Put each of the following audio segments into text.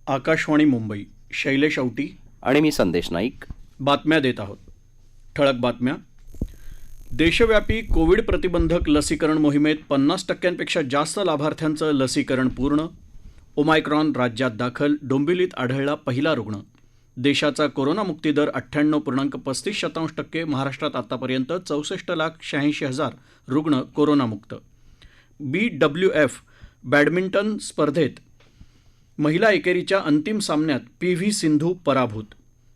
आकाशवाणी मुंबई. शैलेश औटी आणि मी संदेश नाईक. बातम्या देत आहोत. ठळक बातम्या. देशव्यापी कोविड प्रतिबंधक लसीकरण मोहिमेत 50%पेक्षा जास्त लाभार्थ्यांचं लसीकरण पूर्ण. ओमायक्रॉन राज्यात दाखल, डोंबिवलीत आढळला पहिला रुग्ण. देशाचा कोरोनामुक्ती दर 98.35%. महाराष्ट्रात आतापर्यंत 64,86,000 रुग्ण कोरोनामुक्त. BWF बॅडमिंटन स्पर्धेत महिला एकेरीच्या अंतिम सामन्यात PV सिंधू पराभूत.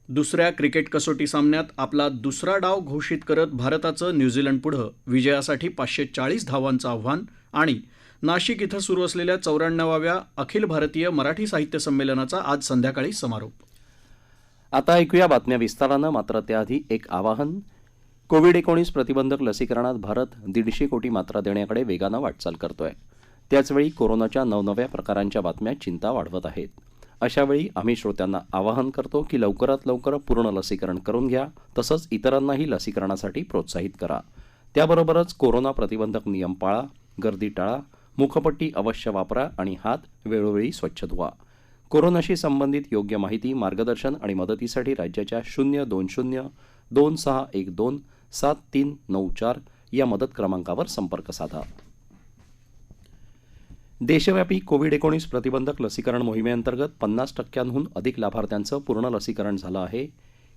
दुसऱ्या क्रिकेट कसोटी सामन्यात आपला दुसरा डाव घोषित करत भारताचं न्यूझीलंडपुढं विजयासाठी 540 धावांचं आव्हान. आणि नाशिक इथं सुरू असलेल्या 94व्या अखिल भारतीय मराठी साहित्य संमेलनाचा आज संध्याकाळी समारोप. आता ऐकूया बातम्या विस्तारानं. मात्र त्याआधी एक आवाहन. कोविड-19 प्रतिबंधक लसीकरणात भारत 150 कोटी मात्रा देण्याकडे वेगानं वाटचाल करतोय. त्याचवेळी कोरोनाच्या नवनव्या प्रकारांच्या बातम्या चिंता वाढवत आहेत. अशावेळी आम्ही श्रोत्यांना आवाहन करतो की लवकरात लवकर पूर्ण लसीकरण करून घ्या. तसंच इतरांनाही लसीकरणासाठी प्रोत्साहित करा. त्याबरोबरच कोरोना प्रतिबंधक नियम पाळा, गर्दी टाळा, मुखपट्टी अवश्य वापरा आणि हात वेळोवेळी स्वच्छ धुवा. कोरोनाशी संबंधित योग्य माहिती, मार्गदर्शन आणि मदतीसाठी राज्याच्या 02026127394 या मदत क्रमांकावर संपर्क साधा. देशव्यापी कोविड-19 प्रतिबंधक लसीकरण मोहिमेअंतर्गत 50%हून अधिक लाभार्थ्यांचं पूर्ण लसीकरण झालं आहे.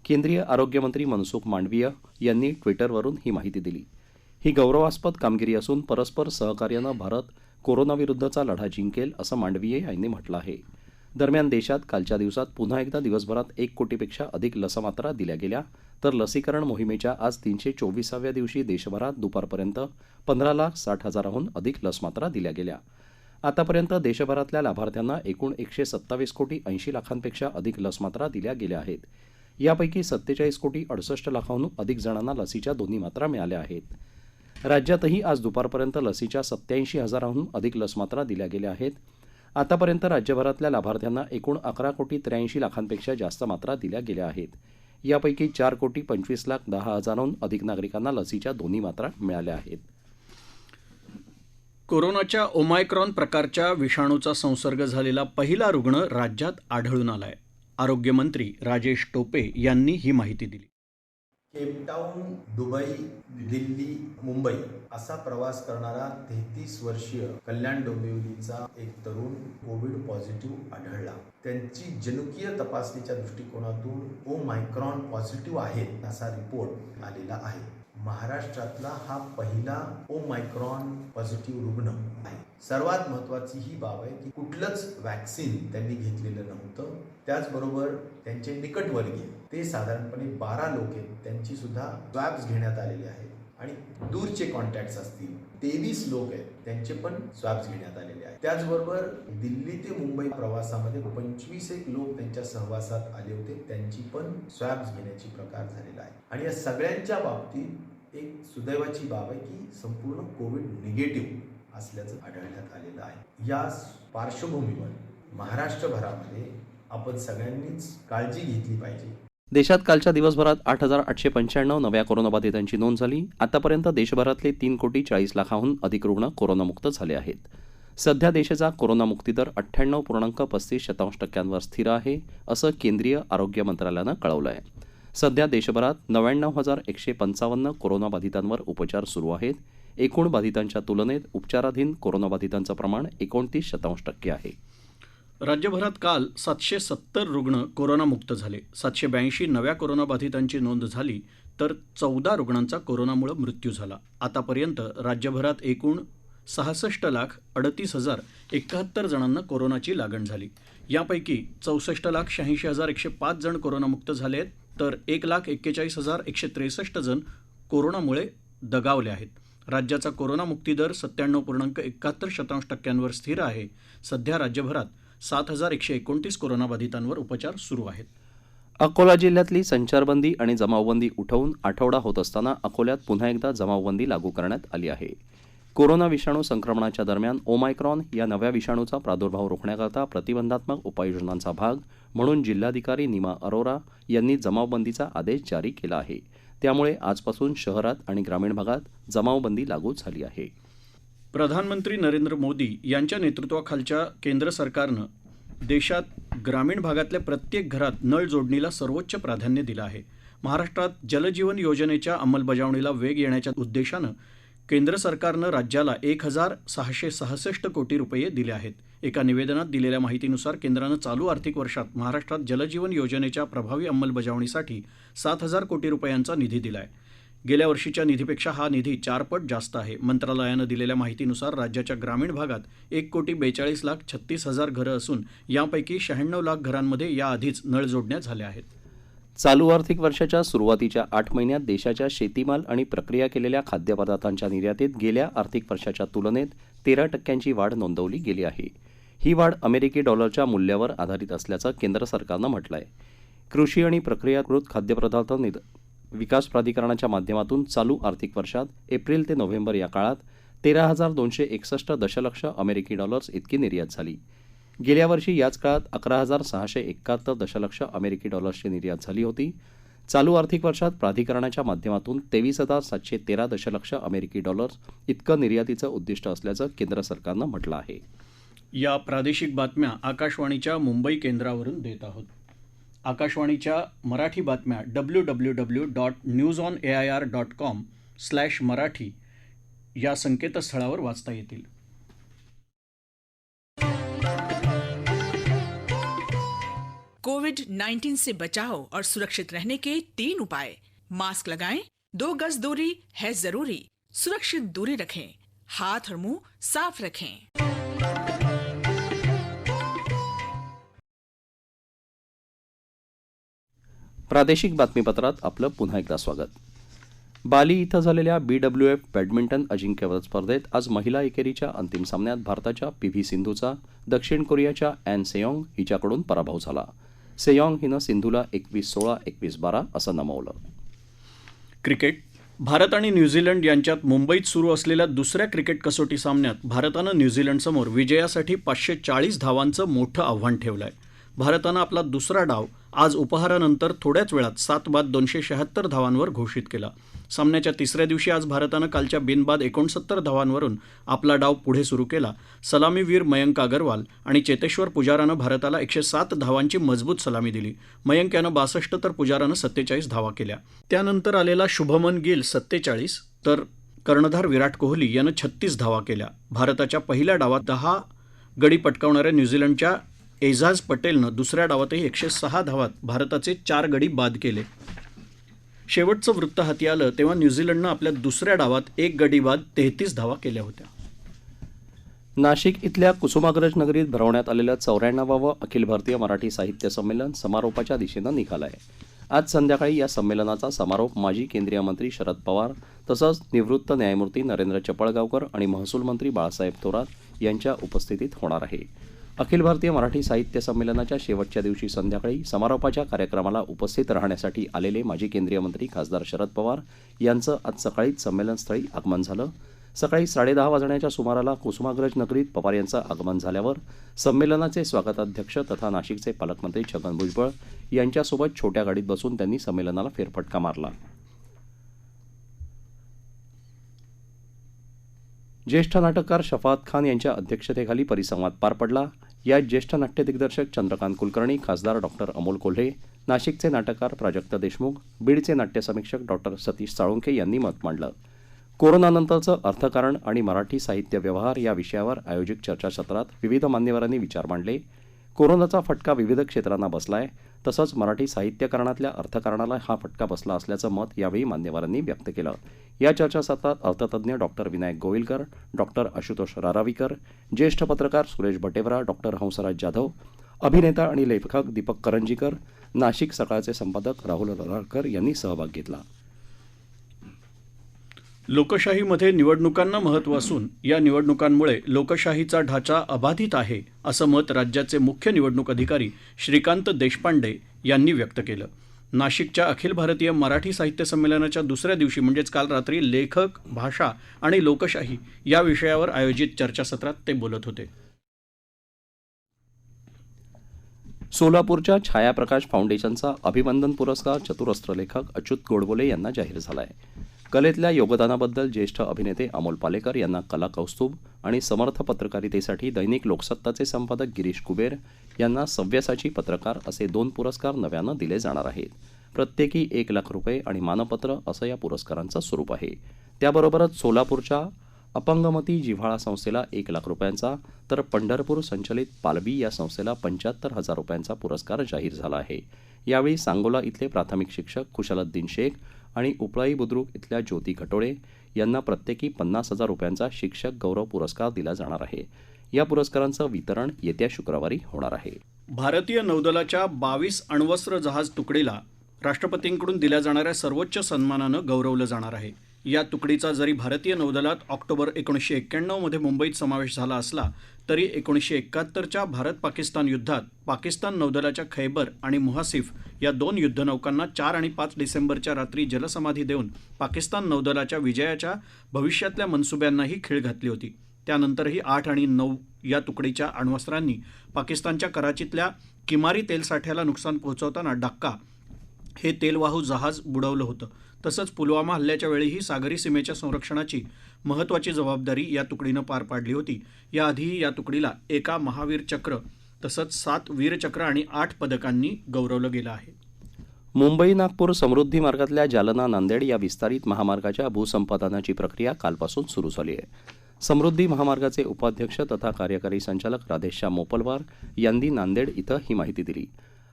केंद्रीय आरोग्यमंत्री मनसुख मांडवीय यांनी ट्विटरवरून ही माहिती दिली. ही गौरवास्पद कामगिरी असून परस्पर सहकार्यानं भारत कोरोनाविरुद्धचा लढा जिंकेल असं मांडवीय यांनी म्हटलं आहे. दरम्यान देशात कालच्या दिवसात पुन्हा एकदा दिवसभरात 1 कोटीपेक्षा अधिक लसमात्रा दिल्या गेल्या. तर लसीकरण मोहिमेच्या आज 324व्या दिवशी देशभरात दुपारपर्यंत 15,60,000हून अधिक लसमात्रा दिल्या गेल्या. आतापर्यंत देशभरातल्या लाभार्थ्यांना एकूण 127,80,80,00,000पेक्षा अधिक लसमात्रा दिल्या गेल्या आहेत. यापैकी 47,68,00,000हून अधिक जणांना लसीच्या दोन्ही मात्रा मिळाल्या आहेत. राज्यातही आज दुपारपर्यंत लसीच्या 87,000हून अधिक लसमात्रा दिल्या गेल्या आहेत. आतापर्यंत राज्यभरातल्या लाभार्थ्यांना एकूण 11,83,00,000पेक्षा जास्त मात्रा दिल्या गेल्या आहेत. यापैकी 4,25,10,000हून अधिक नागरिकांना लसीच्या दोन्ही मात्रा मिळाल्या आहेत. कोरोनाच्या ओमायक्रॉन प्रकारच्या विषाणूचा संसर्ग झालेला पहिला रुग्ण राज्यात आढळून आलाय. आरोग्यमंत्री राजेश टोपे यांनी ही माहिती दिली. केपटाऊन, दुबई, दिल्ली, मुंबई असा प्रवास करणारा 33 वर्षीय कल्याण डोंबिवलीचा एक तरुण कोविड पॉझिटिव्ह आढळला. त्यांची जनुकीय तपासणीच्या दृष्टिकोनातून ओमायक्रॉन पॉझिटिव्ह आहेत असा रिपोर्ट आलेला आहे. महाराष्ट्रातला हा पहिला ओमायक्रॉन पॉझिटिव्ह रुग्ण आहे. सर्वात महत्त्वाची ही बाब आहे की कुठलंच वॅक्सिन त्यांनी घेतलेलं नव्हतं. त्याचबरोबर त्यांचे निकटवर्गीय ते साधारणपणे 12 लोक आहेत, त्यांची सुद्धा स्वॅब्स घेण्यात आलेले आहेत. आणि दूरचे कॉन्टॅक्ट्स असतील 23 लोक आहेत, त्यांचे पण स्वॅब्स घेण्यात आलेले आहेत. त्याचबरोबर दिल्ली ते मुंबई प्रवासामध्ये 25 लोक त्यांच्या सहवासात आले होते, त्यांची पण स्वॅब्स घेण्याची प्रकार झालेला आहे. आणि या सगळ्यांच्या बाबतीत एक सुदैवाची बाब आहे की संपूर्ण कोविड निगेटिव्ह असल्याचं आढळण्यात आलेलं आहे. या पार्श्वभूमीवर महाराष्ट्रभरामध्ये आपण सगळ्यांनीच काळजी घेतली पाहिजे. देशात कालच्या दिवसभरात 8,895 नव्या कोरोनाबाधितांची नोंद झाली. आतापर्यंत देशभरातले 3,40,00,000हून अधिक रुग्ण कोरोनामुक्त झाले आहेत. सध्या देशाचा कोरोनामुक्ती दर 98.35% स्थिर आहे असं केंद्रीय आरोग्य मंत्रालयानं कळवलं आहे. सध्या देशभरात 99,155 कोरोनाबाधितांवर उपचार सुरू आहेत. एकूण बाधितांच्या तुलनेत उपचाराधीन कोरोनाबाधितांचं प्रमाण 29% आहे. राज्यभरात काल 770 रुग्ण कोरोनामुक्त झाले. 782 नव्या कोरोनाबाधितांची नोंद झाली तर 14 रुग्णांचा कोरोनामुळे मृत्यू झाला. आतापर्यंत राज्यभरात एकूण 66,38,071 जणांना कोरोनाची लागण झाली. यापैकी 64,86,105 जण कोरोनामुक्त झाले आहेत तर 1,41,163 जण कोरोनामुळे दगावले आहेत. राज्याचा कोरोनामुक्ती दर 97.71% स्थिर आहे. सध्या राज्यभरात 7,129 कोरोनाबाधितांवर उपचार सुरू आहेत. अकोला जिल्ह्यातली संचारबंदी आणि जमावबंदी उठवून आठवडा होत असताना अकोल्यात पुन्हा एकदा जमावबंदी लागू करण्यात आली आहे. कोरोना विषाणू संक्रमणाच्या दरम्यान ओमायक्रॉन या नव्या विषाणूचा प्रादुर्भाव रोखण्याकरता प्रतिबंधात्मक उपाययोजनांचा भाग म्हणून जिल्हाधिकारी निमा अरोरा यांनी जमावबंदीचा आदेश जारी केला आहे. त्यामुळे आजपासून शहरात आणि ग्रामीण भागात जमावबंदी लागू झाली आहे. प्रधानमंत्री नरेंद्र मोदी यांच्या नेतृत्वाखालच्या केंद्र सरकारनं देशात ग्रामीण भागातल्या प्रत्येक घरात नळ जोडणीला सर्वोच्च प्राधान्य दिलं आहे. महाराष्ट्रात जलजीवन योजनेच्या अंमलबजावणीला वेग येण्याच्या उद्देशानं केंद्र सरकारनं राज्याला 1,666 कोटी रुपये दिले आहेत. एका निवेदनात दिलेल्या माहितीनुसार केंद्रानं चालू आर्थिक वर्षात महाराष्ट्रात जलजीवन योजनेच्या प्रभावी अंमलबजावणीसाठी 7,000 कोटी रुपयांचा निधी दिला आहे. गेल्या वर्षीच्या निधीपेक्षा हा निधी 4 पट जास्त आहे. मंत्रालयानं दिलेल्या माहितीनुसार राज्याच्या ग्रामीण भागात 1,42,36,000 घरं असून यापैकी 96 लाख घरांमध्ये याआधीच नळ जोडण्या झाल्या आहेत. चालू आर्थिक वर्षाच्या सुरुवातीच्या 8 महिन्यात देशाच्या शेतीमाल आणि प्रक्रिया केलेल्या खाद्यपदार्थांच्या निर्यातीत गेल्या आर्थिक वर्षाच्या तुलनेत 13% वाढ नोंदवली गेली आहे. ही वाढ अमेरिकी डॉलरच्या मूल्यावर आधारित असल्याचं केंद्र सरकारनं म्हटलं आहे. कृषी आणि प्रक्रियाकृत खाद्यपदार्थ विकास प्राधिकरणाच्या माध्यमातून चालू आर्थिक वर्षात एप्रिल ते नोव्हेंबर या काळात 13,261 दशलक्ष अमेरिकी डॉलर्स इतकी निर्यात झाली. गेल्या वर्षी याच काळात 11,671 दशलक्ष अमेरिकी डॉलर्सची निर्यात झाली होती. चालू आर्थिक वर्षात प्राधिकरणाच्या माध्यमातून 23,713 दशलक्ष अमेरिकी डॉलर्स इतकं निर्यातीचं उद्दिष्ट असल्याचं केंद्र सरकारनं म्हटलं आहे. या प्रादेशिक बातम्या आकाशवाणीच्या मुंबई केंद्रावरून देत आहोत. आकाशवाणीच्या मराठी बातम्या www.newsonair.com/marathi या संकेतस्थळावर वाचता येतील. कोविड-19 से बचाव और सुरक्षित रहने के 3 उपाय। मास्क लगाएं, 2 गज दूरी है जरूरी, सुरक्षित दूरी रखें, हाथ और मुंह साफ रखें। प्रादेशिक बातमीपत्रात आपलं पुन्हा एकदा स्वागत. बाली इथं झालेल्या BWF बॅडमिंटन अजिंक्यपद स्पर्धेत आज महिला एकेरीच्या अंतिम सामन्यात भारताच्या PV सिंधूचा दक्षिण कोरियाच्या ॲन सेयॉंग हिच्याकडून पराभव झाला. सेयॉंग हिनं सिंधूला 21-16, 21-12 असं नमवलं. क्रिकेट. भारत आणि न्यूझीलंड यांच्यात मुंबईत सुरू असलेल्या दुसऱ्या क्रिकेट कसोटी सामन्यात भारतानं न्यूझीलंडसमोर विजयासाठी 540 धावांचं मोठं आव्हान ठेवलं आहे. भारतानं आपला दुसरा डाव आज उपहारानंतर थोड्याच वेळात 7 बाद 276 धावांवर घोषित केला. सामन्याच्या तिसऱ्या दिवशी आज भारतानं कालच्या बिनबाद 69 धावांवरून आपला डाव पुढे सुरू केला. सलामीवीर मयंक अगरवाल आणि चेतेश्वर पुजारानं भारताला 107 धावांची मजबूत सलामी दिली. मयंक यानं 62 तर पुजारानं 47 धावा केल्या. त्यानंतर आलेला शुभमन गिल 47 तर कर्णधार विराट कोहली यानं 36 धावा केल्या. भारताच्या पहिल्या डावात 10 गडी पटकावणाऱ्या न्यूझीलंडच्या एजाज पटेलनं दुसऱ्या डावातही 106 धावात भारताचे 4 गडी बाद केले. शेवटचं वृत्त हाती आलं तेव्हा न्यूझीलंडनं आपल्या दुसऱ्या डावात 1 गडी बाद 33 धावा केल्या होत्या. नाशिक इथल्या कुसुमाग्रज नगरीत भरवण्यात आलेलं 94वं अखिल भारतीय मराठी साहित्य संमेलन समारोपाच्या दिशेनं निघालं आहे. आज संध्याकाळी या संमेलनाचा समारोप माजी केंद्रीय मंत्री शरद पवार तसंच निवृत्त न्यायमूर्ती नरेंद्र चपळगावकर आणि महसूल मंत्री बाळासाहेब थोरात यांच्या उपस्थितीत होणार आहे. अखिल भारतीय मराठी साहित्य संमेलनाच्या शेवटच्या दिवशी संध्याकाळी समारोपाच्या कार्यक्रमाला उपस्थित राहण्यासाठी आलेले माजी केंद्रीय मंत्री खासदार शरद पवार यांचं आज सकाळीच संमेलनस्थळी आगमन झालं. सकाळी 10:30 वाजण्याच्या सुमाराला कुसुमाग्रज नगरीत पवार यांचं आगमन झाल्यावर संमेलनाचे स्वागताध्यक्ष तथा नाशिकचे पालकमंत्री छगन भुजबळ यांच्यासोबत छोट्या गाडीत बसून त्यांनी संमेलनाला फेरफटका मारला. ज्येष्ठ नाटककार शफाअत खान यांच्या अध्यक्षतेखाली परिसंवाद पार पडला. यात ज्येष्ठ नाट्य दिग्दर्शक चंद्रकांत कुलकर्णी, खासदार डॉक्टर अमोल कोल्हे, नाशिकचे नाटककार प्राजक्त देशमुख, बीडचे नाट्य समीक्षक डॉक्टर सतीश साळुंखे यांनी मत मांडलं. कोरोनानंतरचं अर्थकारण आणि मराठी साहित्य व्यवहार या विषयावर आयोजित चर्चासत्रात विविध मान्यवरांनी विचार मांडले. कोरोनाचा फटका विविध क्षेत्रांना बसलाय तसंच मराठी साहित्यकारणातल्या अर्थकारणाला हा फटका बसला असल्याचं मत यावेळी मान्यवरांनी व्यक्त केलं. या चर्चासत्रात अर्थतज्ज्ञ डॉक्टर विनायक गोविलकर, डॉक्टर आशुतोष रारावीकर, ज्येष्ठ पत्रकार सुरेश भटेवरा, डॉक्टर हंसराज जाधव, अभिनेता आणि लेखक दीपक करंजीकर, नाशिक सकाळचे संपादक राहुल लराळकर यांनी सहभाग घेतला. लोकशाहीमध्ये निवडणुकांना महत्त्व असून या निवडणुकांमुळे लोकशाहीचा ढाचा अबाधित आहे असं मत राज्याचे मुख्य निवडणूक अधिकारी श्रीकांत देशपांडे यांनी व्यक्त केलं. नाशिकच्या अखिल भारतीय मराठी साहित्य संमेलनाच्या दुसऱ्या दिवशी म्हणजेच काल रात्री लेखक, भाषा आणि लोकशाही या विषयावर आयोजित चर्चासत्रात ते बोलत होते. सोलापूरच्या छायाप्रकाश फाउंडेशनचा अभिवंदन पुरस्कार चतुरस्त्र लेखक अच्युत गोडबोले यांना जाहीर झाला आहे. कलेतल्या योगदानाबद्दल ज्येष्ठ अभिनेते अमोल पालेकर यांना कला कौस्तुभ आणि समर्थ पत्रकारितेसाठी दैनिक लोकसत्ताचे संपादक गिरीश कुबेर यांना सव्यसाची पत्रकार असे 2 पुरस्कार नव्यानं दिले जाणार आहेत. प्रत्येकी ₹1,00,000 आणि मानपत्र असं या पुरस्कारांचं स्वरूप आहे. त्याबरोबरच सोलापूरच्या अपंगमती जिव्हाळा संस्थेला ₹1,00,000 तर पंढरपूर संचलित पालवी या संस्थेला ₹75,000 पुरस्कार जाहीर झाला आहे. यावेळी सांगोला इथले प्राथमिक शिक्षक खुशालुद्दीन शेख आणि उपळाई बुद्रुक इथल्या ज्योती घटोळे यांना प्रत्येकी ₹50,000 शिक्षक गौरव पुरस्कार दिला जाणार आहे. या पुरस्कारांचं वितरण येत्या शुक्रवारी होणार आहे. भारतीय नौदलाच्या 22 अण्वस्त्र जहाज तुकडीला राष्ट्रपतींकडून दिल्या जाणाऱ्या सर्वोच्च सन्मानानं गौरवलं जाणार आहे. या तुकडीचा जरी भारतीय नौदलात ऑक्टोबर 1991 मध्ये मुंबईत समावेश झाला असला तरी 1971च्या भारत पाकिस्तान युद्धात पाकिस्तान नौदलाच्या खैबर आणि मुहासिफ या 2 युद्धनौकांना 4 आणि 5 डिसेंबरच्या रात्री जलसमाधी देऊन पाकिस्तान नौदलाच्या विजयाच्या भविष्यातल्या मनसुब्यांनाही खीळ घातली होती. त्यानंतरही 8 आणि 9 या तुकडीच्या अण्वस्त्रांनी पाकिस्तानच्या कराचीतल्या किमारी तेलसाठ्याला नुकसान पोहोचवताना डाक्का हे तेलवाहू जहाज बुडवलं होतं. तसंच पुलवामा हल्ल्याच्या वेळीही सागरी सीमेच्या संरक्षणाची महत्त्वाची जबाबदारी या तुकडीनं पार पाडली होती. याआधीही या तुकडीला 1 महावीर चक्र तसंच 7 वीरचक्र आणि 8 पदकांनी गौरवलं गेलं आहे. मुंबई नागपूर समृद्धी मार्गातल्या जालना नांदेड या विस्तारित महामार्गाच्या भूसंपादनाची प्रक्रिया कालपासून सुरू झाली आहे. समृद्धी महामार्गाचे उपाध्यक्ष तथा कार्यकारी संचालक राधेश्याम मोपलवार यांनी नांदेड इथं ही माहिती दिली.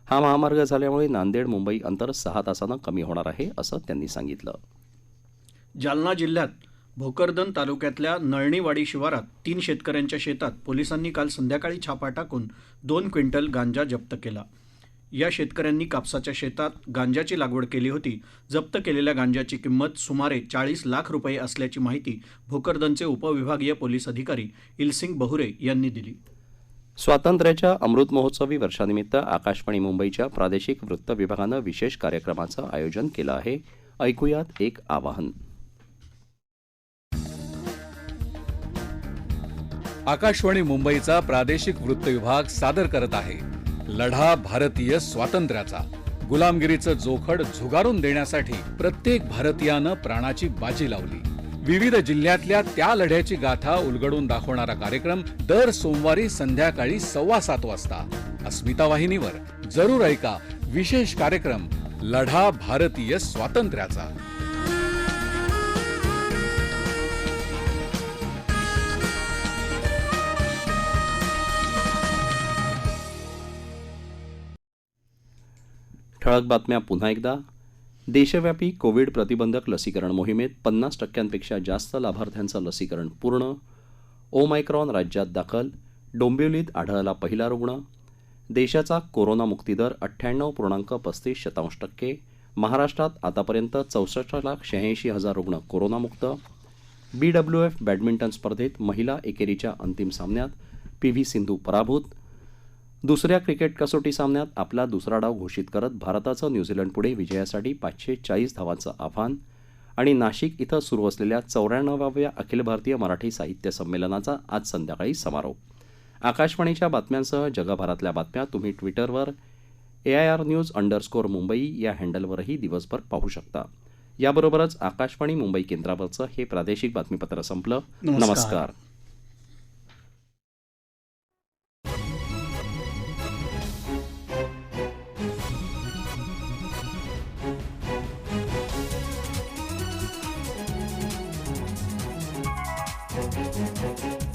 हा महामार्ग झाल्यामुळे नांदेड मुंबई अंतर 6 तासानं कमी होणार आहे असं त्यांनी सांगितलं. जालना जिल्ह्यात भोकरदन तालुक्यातल्या नळणीवाडी शिवारात 3 शेतकऱ्यांच्या शेतात पोलिसांनी काल संध्याकाळी छापा टाकून 2 क्विंटल गांजा जप्त केला. या शेतकऱ्यांनी कापसाच्या शेतात गांजाची लागवड केली होती. जप्त केलेल्या गांजाची किंमत सुमारे ₹40 लाख असल्याची माहिती भोकरदनचे उपविभागीय पोलीस अधिकारी इलसिंग बहुरे यांनी दिली. स्वातंत्र्याच्या अमृत महोत्सवी वर्षानिमित्त आकाशवाणी मुंबईच्या प्रादेशिक वृत्त विभागानं विशेष कार्यक्रमाचं आयोजन केलं आहे. ऐकूयात एक आवाहन. आकाशवाणी मुंबईचा प्रादेशिक वृत्त विभाग सादर करत आहे लढा भारतीय स्वातंत्र्याचा. गुलामगिरीचं जोखड झुगारून देण्यासाठी प्रत्येक भारतीयानं प्राणाची बाजी लावली. विविध जिल्ह्यातल्या त्या लढ्याची गाथा उलगडून दाखवणारा कार्यक्रम दर सोमवारी संध्याकाळी 7:15 वाजता अस्मिता वाहिनीवर. जरूर ऐका विशेष कार्यक्रम लढा भारतीय स्वातंत्र्याचा. ठळक बातम्या पुन्हा एकदा. देशव्यापी कोविड प्रतिबंधक लसीकरण मोहिमेत 50% जास्त लाभार्थ्यांचं लसीकरण पूर्ण. ओमायक्रॉन राज्यात दाखल. डोंबिवलीत आढळला पहिला रुग्ण. देशाचा कोरोनामुक्ती दर 98.35%. महाराष्ट्रात आतापर्यंत 64,86,000 रुग्ण कोरोनामुक्त. BWF बॅडमिंटन स्पर्धेत महिला एकेरीच्या अंतिम सामन्यात PV सिंधू पराभूत. दुसऱ्या क्रिकेट कसोटी सामन्यात आपला दुसरा डाव घोषित करत भारताचं न्यूझीलंडपुढे विजयासाठी 540 धावांचं आव्हान. आणि नाशिक इथं सुरू असलेल्या 94व्या अखिल भारतीय मराठी साहित्य संमेलनाचा आज संध्याकाळी समारोप. आकाशवाणीच्या बातम्यांसह जगभरातल्या बातम्या तुम्ही ट्विटरवर AIRnews_मुंबई या हँडलवरही दिवसभर पाहू शकता. याबरोबरच आकाशवाणी मुंबई केंद्रावरचं हे प्रादेशिक बातमीपत्र संपलं. नमस्कार. Thank you.